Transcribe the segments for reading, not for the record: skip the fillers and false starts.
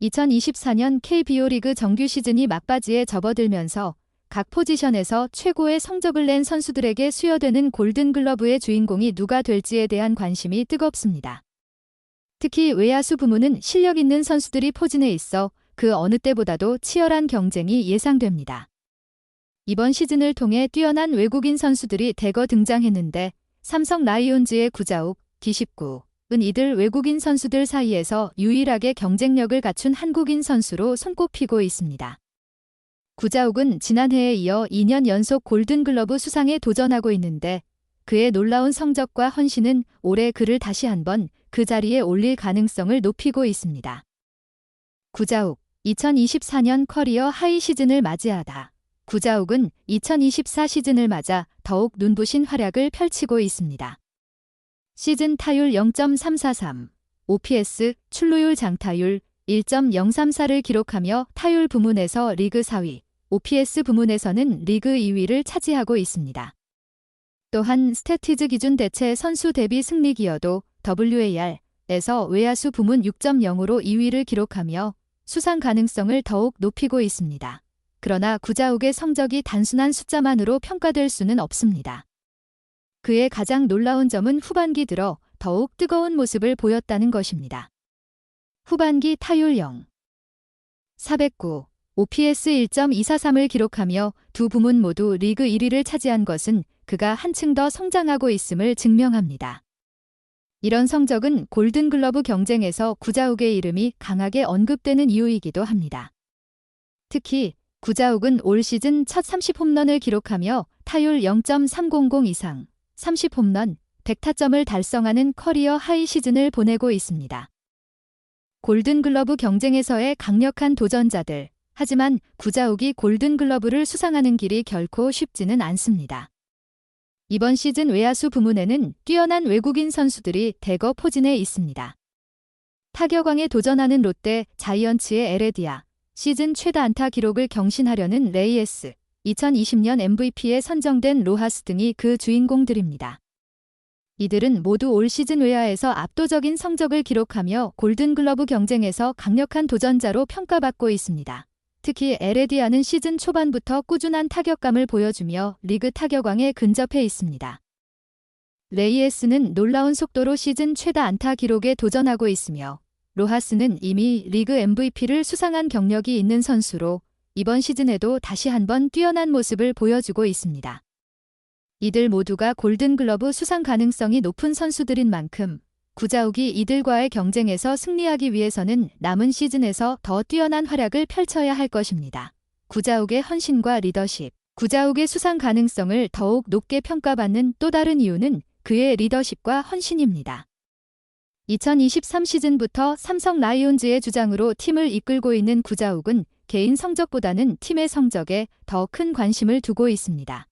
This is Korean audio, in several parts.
2024년 KBO 리그 정규 시즌이 막바지에 접어들면서 각 포지션에서 최고의 성적을 낸 선수들에게 수여되는 골든글러브의 주인공이 누가 될지에 대한 관심이 뜨겁습니다. 특히 외야수 부문은 실력 있는 선수들이 포진해 있어 그 어느 때보다도 치열한 경쟁이 예상됩니다. 이번 시즌을 통해 뛰어난 외국인 선수들이 대거 등장했는데 삼성 라이온즈의 구자욱, 기십구은 이들 외국인 선수들 사이에서 유일하게 경쟁력을 갖춘 한국인 선수로 손꼽히고 있습니다. 구자욱은 지난해에 이어 2년 연속 골든글러브 수상에 도전하고 있는데 그의 놀라운 성적과 헌신은 올해 그를 다시 한번 그 자리에 올릴 가능성을 높이고 있습니다. 구자욱, 2024년 커리어 하이 시즌을 맞이하다. 구자욱은 2024 시즌을 맞아 더욱 눈부신 활약을 펼치고 있습니다. 시즌 타율 0.343, OPS, 출루율 장타율 1.034를 기록하며 타율 부문에서 리그 4위, OPS 부문에서는 리그 2위를 차지하고 있습니다. 또한 스태티즈 기준 대체 선수 대비 승리 기여도 WAR에서 외야수 부문 6.0으로 2위를 기록하며 수상 가능성을 더욱 높이고 있습니다. 그러나 구자욱의 성적이 단순한 숫자만으로 평가될 수는 없습니다. 그의 가장 놀라운 점은 후반기 들어 더욱 뜨거운 모습을 보였다는 것입니다. 후반기 타율 0. 409, OPS 1.243을 기록하며 두 부문 모두 리그 1위를 차지한 것은 그가 한층 더 성장하고 있음을 증명합니다. 이런 성적은 골든글러브 경쟁에서 구자욱의 이름이 강하게 언급되는 이유이기도 합니다. 특히 구자욱은 올 시즌 첫 30홈런을 기록하며 타율 0.300 이상, 30홈런, 100타점을 달성하는 커리어 하이 시즌을 보내고 있습니다. 골든글러브 경쟁에서의 강력한 도전자들, 하지만 구자욱이 골든글러브를 수상하는 길이 결코 쉽지는 않습니다. 이번 시즌 외야수 부문에는 뛰어난 외국인 선수들이 대거 포진해 있습니다. 타격왕에 도전하는 롯데, 자이언츠의 에레디아, 시즌 최다 안타 기록을 경신하려는 레이에스, 2020년 MVP에 선정된 로하스 등이 그 주인공들입니다. 이들은 모두 올 시즌 외야에서 압도적인 성적을 기록하며 골든글러브 경쟁에서 강력한 도전자로 평가받고 있습니다. 특히 에레디아는 시즌 초반부터 꾸준한 타격감을 보여주며 리그 타격왕에 근접해 있습니다. 레이에스는 놀라운 속도로 시즌 최다 안타 기록에 도전하고 있으며 로하스는 이미 리그 MVP를 수상한 경력이 있는 선수로 이번 시즌에도 다시 한번 뛰어난 모습을 보여주고 있습니다. 이들 모두가 골든글러브 수상 가능성이 높은 선수들인 만큼 구자욱이 이들과의 경쟁에서 승리하기 위해서는 남은 시즌에서 더 뛰어난 활약을 펼쳐야 할 것입니다. 구자욱의 헌신과 리더십, 구자욱의 수상 가능성을 더욱 높게 평가받는 또 다른 이유는 그의 리더십과 헌신입니다. 2023 시즌부터 삼성 라이온즈의 주장으로 팀을 이끌고 있는 구자욱은 개인 성적보다는 팀의 성적에 더 큰 관심을 두고 있습니다.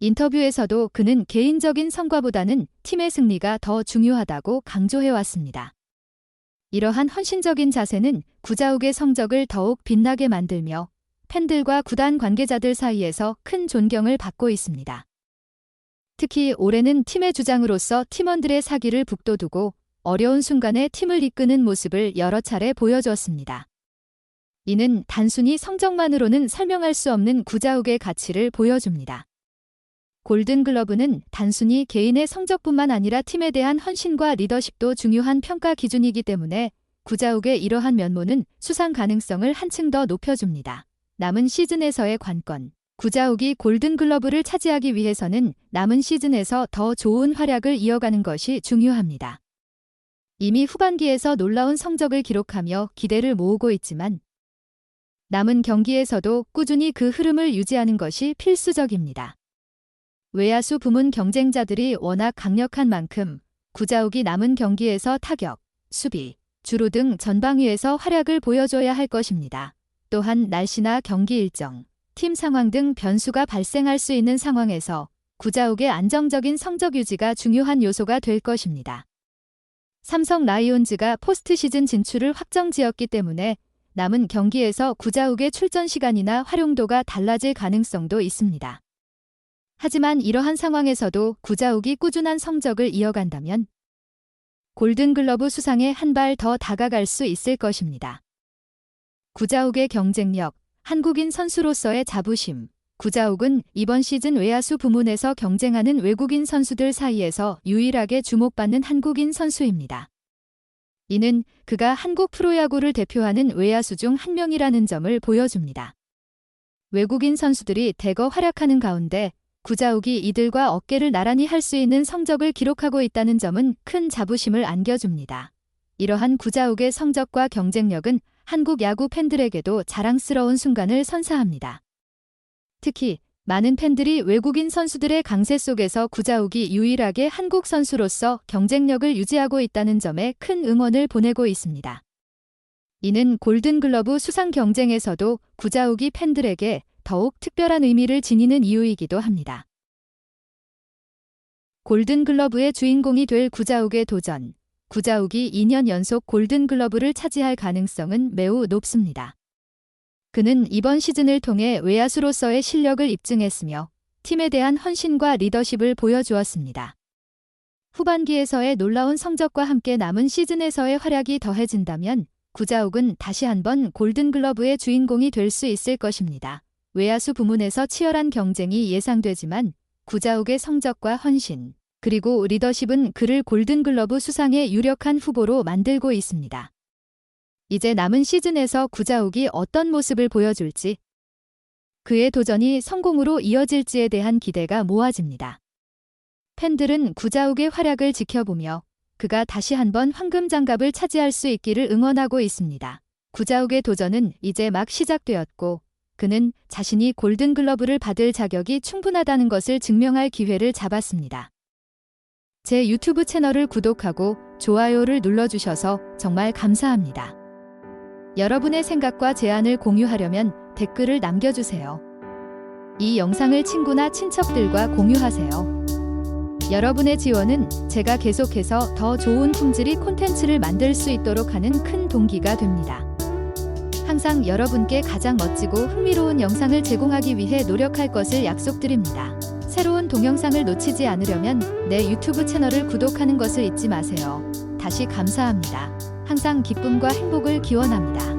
인터뷰에서도 그는 개인적인 성과보다는 팀의 승리가 더 중요하다고 강조해왔습니다. 이러한 헌신적인 자세는 구자욱의 성적을 더욱 빛나게 만들며 팬들과 구단 관계자들 사이에서 큰 존경을 받고 있습니다. 특히 올해는 팀의 주장으로서 팀원들의 사기를 북돋우고 어려운 순간에 팀을 이끄는 모습을 여러 차례 보여주었습니다. 이는 단순히 성적만으로는 설명할 수 없는 구자욱의 가치를 보여줍니다. 골든글러브는 단순히 개인의 성적뿐만 아니라 팀에 대한 헌신과 리더십도 중요한 평가 기준이기 때문에 구자욱의 이러한 면모는 수상 가능성을 한층 더 높여줍니다. 남은 시즌에서의 관건, 구자욱이 골든글러브를 차지하기 위해서는 남은 시즌에서 더 좋은 활약을 이어가는 것이 중요합니다. 이미 후반기에서 놀라운 성적을 기록하며 기대를 모으고 있지만 남은 경기에서도 꾸준히 그 흐름을 유지하는 것이 필수적입니다. 외야수 부문 경쟁자들이 워낙 강력한 만큼 구자욱이 남은 경기에서 타격, 수비, 주루 등 전방위에서 활약을 보여줘야 할 것입니다. 또한 날씨나 경기 일정, 팀 상황 등 변수가 발생할 수 있는 상황에서 구자욱의 안정적인 성적 유지가 중요한 요소가 될 것입니다. 삼성 라이온즈가 포스트 시즌 진출을 확정지었기 때문에 남은 경기에서 구자욱의 출전 시간이나 활용도가 달라질 가능성도 있습니다. 하지만 이러한 상황에서도 구자욱이 꾸준한 성적을 이어간다면 골든글러브 수상에 한 발 더 다가갈 수 있을 것입니다. 구자욱의 경쟁력, 한국인 선수로서의 자부심. 구자욱은 이번 시즌 외야수 부문에서 경쟁하는 외국인 선수들 사이에서 유일하게 주목받는 한국인 선수입니다. 이는 그가 한국 프로야구를 대표하는 외야수 중 한 명이라는 점을 보여줍니다. 외국인 선수들이 대거 활약하는 가운데 구자욱이 이들과 어깨를 나란히 할 수 있는 성적을 기록하고 있다는 점은 큰 자부심을 안겨줍니다. 이러한 구자욱의 성적과 경쟁력은 한국 야구 팬들에게도 자랑스러운 순간을 선사합니다. 특히 많은 팬들이 외국인 선수들의 강세 속에서 구자욱이 유일하게 한국 선수로서 경쟁력을 유지하고 있다는 점에 큰 응원을 보내고 있습니다. 이는 골든글러브 수상 경쟁에서도 구자욱이 팬들에게 더욱 특별한 의미를 지니는 이유이기도 합니다. 골든글러브의 주인공이 될 구자욱의 도전. 구자욱이 2년 연속 골든글러브를 차지할 가능성은 매우 높습니다. 그는 이번 시즌을 통해 외야수로서의 실력을 입증했으며 팀에 대한 헌신과 리더십을 보여주었습니다. 후반기에서의 놀라운 성적과 함께 남은 시즌에서의 활약이 더해진다면 구자욱은 다시 한번 골든글러브의 주인공이 될 수 있을 것입니다. 외야수 부문에서 치열한 경쟁이 예상되지만 구자욱의 성적과 헌신, 그리고 리더십은 그를 골든글러브 수상의 유력한 후보로 만들고 있습니다. 이제 남은 시즌에서 구자욱이 어떤 모습을 보여줄지, 그의 도전이 성공으로 이어질지에 대한 기대가 모아집니다. 팬들은 구자욱의 활약을 지켜보며 그가 다시 한번 황금 장갑을 차지할 수 있기를 응원하고 있습니다. 구자욱의 도전은 이제 막 시작되었고 그는 자신이 골든글러브를 받을 자격이 충분하다는 것을 증명할 기회를 잡았습니다. 제 유튜브 채널을 구독하고 좋아요를 눌러주셔서 정말 감사합니다. 여러분의 생각과 제안을 공유하려면 댓글을 남겨주세요. 이 영상을 친구나 친척들과 공유하세요. 여러분의 지원은 제가 계속해서 더 좋은 품질의 콘텐츠를 만들 수 있도록 하는 큰 동기가 됩니다. 항상 여러분께 가장 멋지고 흥미로운 영상을 제공하기 위해 노력할 것을 약속드립니다. 새로운 동영상을 놓치지 않으려면 내 유튜브 채널을 구독하는 것을 잊지 마세요. 다시 감사합니다. 항상 기쁨과 행복을 기원합니다.